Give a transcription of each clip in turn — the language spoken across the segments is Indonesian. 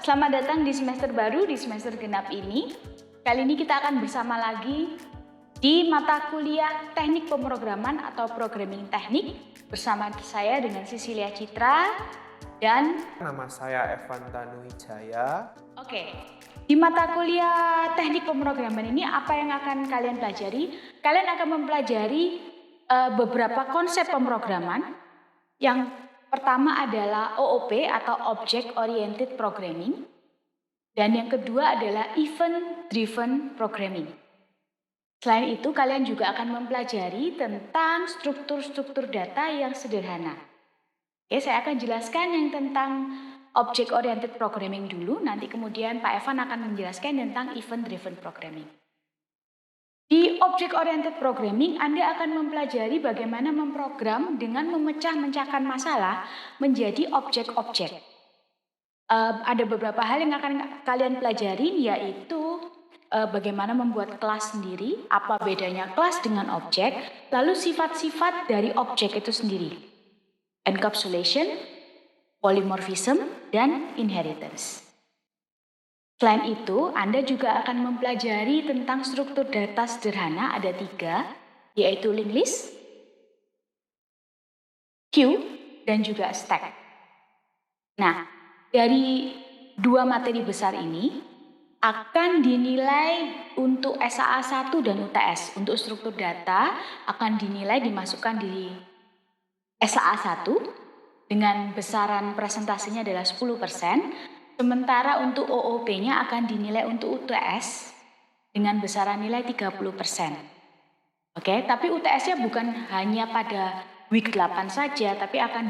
selamat datang di semester baru, di semester genap ini. Kali ini kita akan bersama lagi di mata kuliah Teknik Pemrograman atau Programming Teknik bersama saya dengan Cecilia Citra dan nama saya Evan Tanuwijaya. Oke, di mata kuliah Teknik Pemrograman ini apa yang akan kalian pelajari? Kalian akan mempelajari beberapa konsep pemrograman. Yang pertama adalah OOP atau Object Oriented Programming. Dan yang kedua adalah Event Driven Programming. Selain itu, kalian juga akan mempelajari tentang struktur-struktur data yang sederhana. Oke, saya akan jelaskan yang tentang Object Oriented Programming dulu, nanti kemudian Pak Evan akan menjelaskan tentang Event Driven Programming. Di Object Oriented Programming, Anda akan mempelajari bagaimana memprogram dengan memecah-mecahkan masalah menjadi objek-objek. Ada beberapa hal yang akan kalian pelajari, yaitu bagaimana membuat kelas sendiri, apa bedanya kelas dengan objek, lalu sifat-sifat dari objek itu sendiri. Encapsulation, polymorphism, dan inheritance. Selain itu, Anda juga akan mempelajari tentang struktur data sederhana, ada 3, yaitu linked list, queue, dan juga stack. Nah, dari 2 materi besar ini akan dinilai untuk SAA 1 dan UTS. Untuk struktur data akan dinilai dimasukkan di SAA 1 dengan besaran presentasinya adalah 10%. Sementara untuk OOP-nya akan dinilai untuk UTS dengan besaran nilai 30%. Oke, tapi UTS-nya bukan hanya pada week 8 saja, tapi akan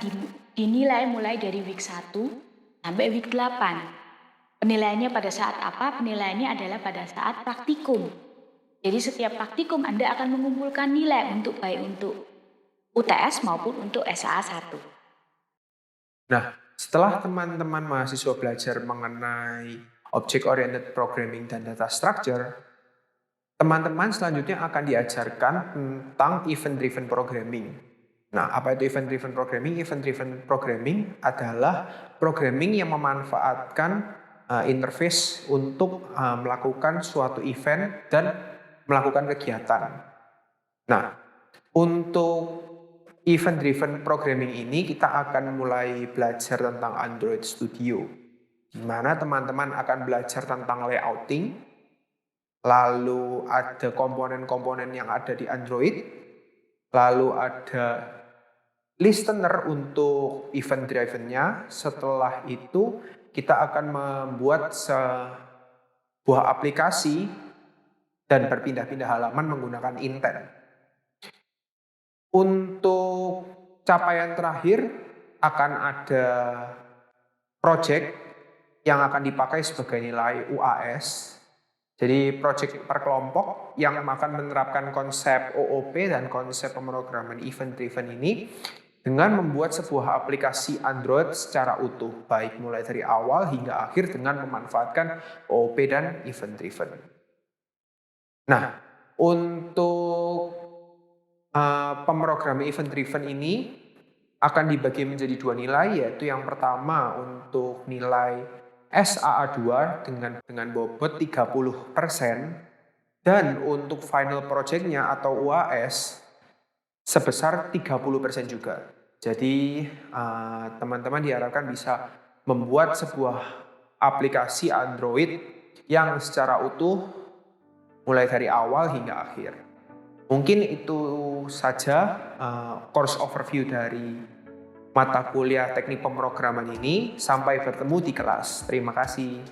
dinilai mulai dari week 1 sampai week 8. Penilaiannya pada saat apa? Penilaiannya adalah pada saat praktikum. Jadi setiap praktikum Anda akan mengumpulkan nilai untuk baik untuk UTS maupun untuk SAA 1. Nah, setelah teman-teman mahasiswa belajar mengenai Object Oriented Programming dan Data Structure, teman-teman selanjutnya akan diajarkan tentang Event Driven Programming. Nah, apa itu Event Driven Programming? Event Driven Programming adalah programming yang memanfaatkan interface untuk melakukan suatu event dan melakukan kegiatan. Nah, untuk Event Driven Programming ini kita akan mulai belajar tentang Android Studio, di mana teman-teman akan belajar tentang layouting, lalu ada komponen-komponen yang ada di Android, lalu ada listener untuk event driven-nya. Setelah itu kita akan membuat sebuah aplikasi dan berpindah-pindah halaman menggunakan intent. Untuk capaian terakhir akan ada project yang akan dipakai sebagai nilai UAS. Jadi project per kelompok yang akan menerapkan konsep OOP dan konsep pemrograman event driven ini dengan membuat sebuah aplikasi Android secara utuh, baik mulai dari awal hingga akhir dengan memanfaatkan OOP dan event driven. Nah, untuk pemrograman event driven ini akan dibagi menjadi 2 nilai, yaitu yang pertama untuk nilai SAA 2 dengan bobot 30% dan untuk final project-nya atau UAS sebesar 30% juga. Jadi teman-teman diharapkan bisa membuat sebuah aplikasi Android yang secara utuh mulai dari awal hingga akhir. Mungkin itu saja course overview dari mata kuliah teknik pemrograman ini. Sampai bertemu di kelas. Terima kasih.